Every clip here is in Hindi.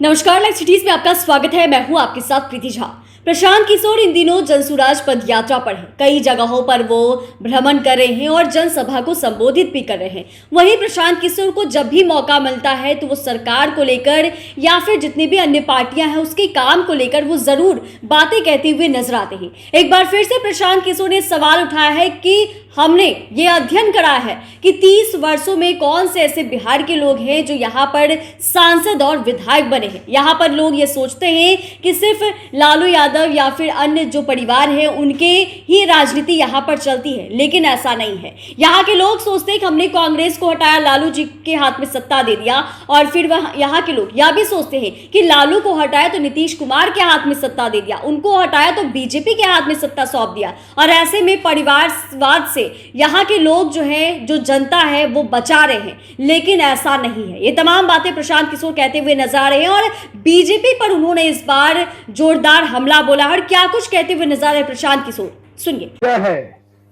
नमस्कार, लाइव सिटीज में आपका स्वागत है। मैं हूं आपके साथ प्रीति झा। प्रशांत किशोर इन दिनों जनसुराज पद यात्रा पर हैं। कई जगहों पर वो भ्रमण कर रहे हैं और जनसभा को संबोधित भी कर रहे हैं। वहीं प्रशांत किशोर को जब भी मौका मिलता है तो वो सरकार को लेकर या फिर जितनी भी अन्य पार्टियां हैं उसके काम को लेकर वो जरूर बातें कहते हुए नजर आते हैं। एक बार फिर से प्रशांत किशोर ने सवाल उठाया है कि हमने ये अध्ययन करा है कि 30 वर्षों में कौन से ऐसे बिहार के लोग हैं जो यहाँ पर सांसद और विधायक बने हैं। यहाँ पर लोग ये सोचते हैं कि सिर्फ लालू यादव या फिर अन्य जो परिवार है उनके ही राजनीति यहाँ पर चलती है, लेकिन ऐसा नहीं है। यहाँ के लोग सोचते हैं कि हमने कांग्रेस को हटाया, लालू जी के हाथ में सत्ता दे दिया, और फिर वह यहाँ के लोग यह भी सोचते हैं कि लालू को हटाया तो नीतीश कुमार के हाथ में सत्ता दे दिया, उनको हटाया तो बीजेपी के हाथ में सत्ता सौंप दिया, और ऐसे में परिवारवाद से यहाँ के लोग जो है, जो जनता है वो बचा रहे हैं। लेकिन ऐसा नहीं है। ये तमाम बातें प्रशांत किशोर कहते हुए नजर आ रहे हैं और बीजेपी पर उन्होंने इस बार जोरदार हमला बोला। और क्या कुछ कहते हुए नजर आ रहे प्रशांत किशोर, सुनिए। यह है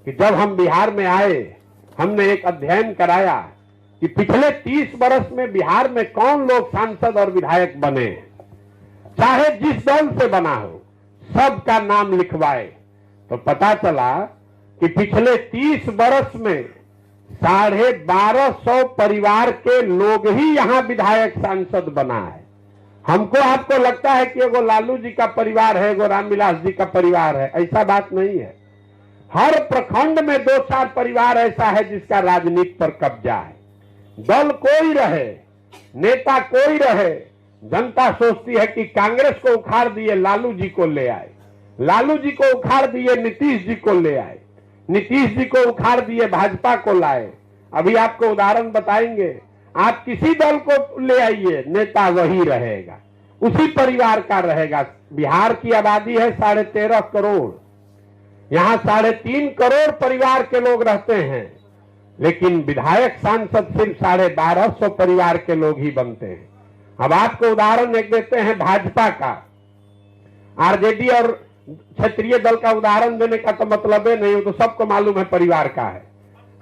कि जब हम बिहार में आए, हमने एक अध्ययन कराया कि पिछले 30 वर्ष में बिहार में कौन लोग सांसद और विधायक बने, चाहे जिस दल से बना हो, सबका नाम लिखवाए तो पता चला कि पिछले 30 वर्ष में 1250 परिवार के लोग ही यहाँ विधायक सांसद बना है। हमको आपको लगता है कि एगो लालू जी का परिवार है, एगो रामविलास जी का परिवार है, ऐसा बात नहीं है। हर प्रखंड में 2-4 परिवार ऐसा है जिसका राजनीति पर कब्जा है। दल कोई रहे, नेता कोई रहे, जनता सोचती है कि कांग्रेस को उखाड़ दिए लालू जी को ले आए, लालू जी को उखाड़ दिए नीतीश जी को ले आए, नीतीश जी को उखाड़ दिए भाजपा को लाए। अभी आपको उदाहरण बताएंगे। आप किसी दल को ले आइए, नेता वही रहेगा, उसी परिवार का रहेगा। बिहार की आबादी है 13.5 करोड़, यहाँ 3.5 करोड़ परिवार के लोग रहते हैं, लेकिन विधायक सांसद सिर्फ 1250 परिवार के लोग ही बनते हैं। अब आपको उदाहरण एक देते हैं भाजपा का। आरजेडी और क्षेत्रीय दल का उदाहरण देने का तो मतलब है नहीं, तो सबको मालूम है परिवार का है।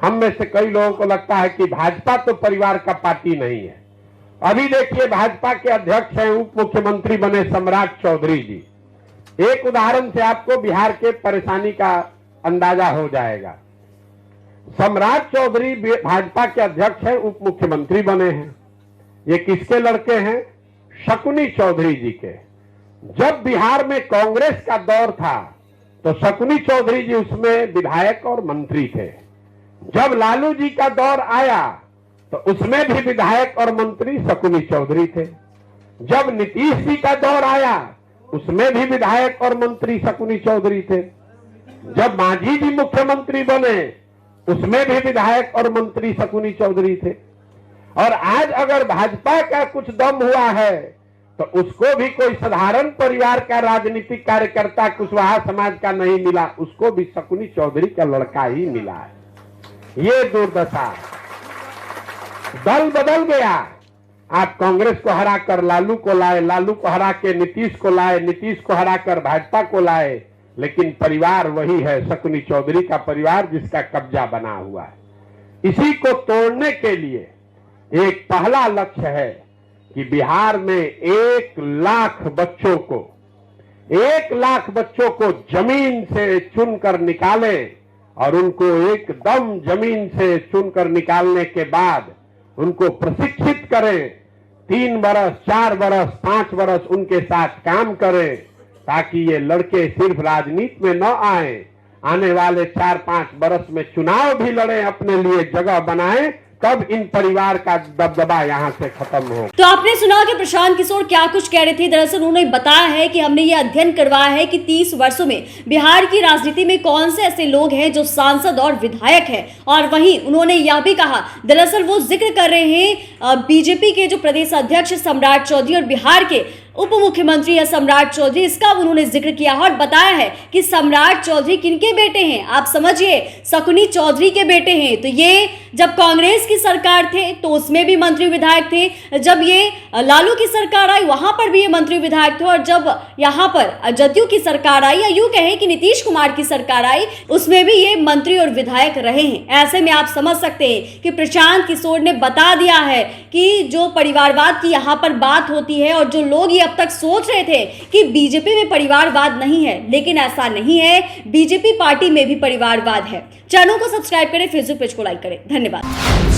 हम में से कई लोगों को लगता है कि भाजपा तो परिवार का पार्टी नहीं है। अभी देखिए, भाजपा के अध्यक्ष हैं, उप मुख्यमंत्री बने सम्राट चौधरी जी। एक उदाहरण से आपको बिहार के परेशानी का अंदाजा हो जाएगा। सम्राट चौधरी भाजपा के अध्यक्ष हैं, उप मुख्यमंत्री बने हैं। ये किसके लड़के हैं? शकुनी चौधरी जी के। जब बिहार में कांग्रेस का दौर था तो शकुनी चौधरी जी उसमें विधायक और मंत्री थे। जब लालू जी का दौर आया तो उसमें भी विधायक और मंत्री शकुनी चौधरी थे। जब नीतीश जी का दौर आया उसमें भी विधायक और मंत्री शकुनी चौधरी थे। जब मांझी जी मुख्यमंत्री बने उसमें भी विधायक और मंत्री शकुनी चौधरी थे। और आज अगर भाजपा का कुछ दम हुआ है तो उसको भी कोई साधारण परिवार का राजनीतिक कार्यकर्ता कुशवाहा समाज का नहीं मिला, उसको भी शकुनी चौधरी का लड़का ही मिला है। ये दुर्दशा, दल बदल गया। आप कांग्रेस को हरा कर लालू को लाए, लालू को हरा के नीतीश को लाए, नीतीश को हरा कर भाजपा को लाए, लेकिन परिवार वही है, शकुनी चौधरी का परिवार जिसका कब्जा बना हुआ है। इसी को तोड़ने के लिए एक पहला लक्ष्य है कि बिहार में 1 लाख बच्चों को जमीन से चुनकर निकालें, और उनको एकदम जमीन से चुनकर निकालने के बाद उनको प्रशिक्षित करें। 3 वर्ष, 4 वर्ष, 5 वर्ष उनके साथ काम करें, ताकि ये लड़के सिर्फ राजनीति में न आए, आने वाले 4-5 वर्ष में चुनाव भी लड़ें, अपने लिए जगह बनाएं, तब इन परिवार का दबदबा यहाँ से खत्म हो। तो आपने सुना कि प्रशांत किशोर क्या कुछ कह रहे थे। दरअसल उन्होंने बताया है कि हमने ये अध्ययन करवाया है कि 30 वर्षों में बिहार की राजनीति में कौन से ऐसे लोग हैं जो सांसद और विधायक हैं। और वहीं उन्होंने यह भी कहा, दरअसल वो जिक्र कर रहे हैं बीजेपी के जो प्रदेश अध्यक्ष सम्राट चौधरी और बिहार के उप मुख्यमंत्री है सम्राट चौधरी, इसका उन्होंने जिक्र किया और बताया है कि सम्राट चौधरी किनके बेटे हैं। आप समझिए, शकुनी चौधरी के बेटे हैं। तो ये जब कांग्रेस की सरकार थे तो उसमें भी मंत्री विधायक थे, जब ये लालू की सरकार आई वहां पर भी ये मंत्री विधायक थे, और जब यहाँ पर जदयू की सरकार आई या यूं कहें कि नीतीश कुमार की सरकार आई उसमें भी ये मंत्री और विधायक रहे हैं। ऐसे में आप समझ सकते हैं कि प्रशांत किशोर ने बता दिया है कि जो परिवारवाद की यहाँ पर बात होती है, और जो लोग ये अब तक सोच रहे थे कि बीजेपी में परिवारवाद नहीं है, लेकिन ऐसा नहीं है, बीजेपी पार्टी में भी परिवारवाद है। चैनल को सब्सक्राइब करें, फेसबुक पेज को लाइक करें। धन्यवाद।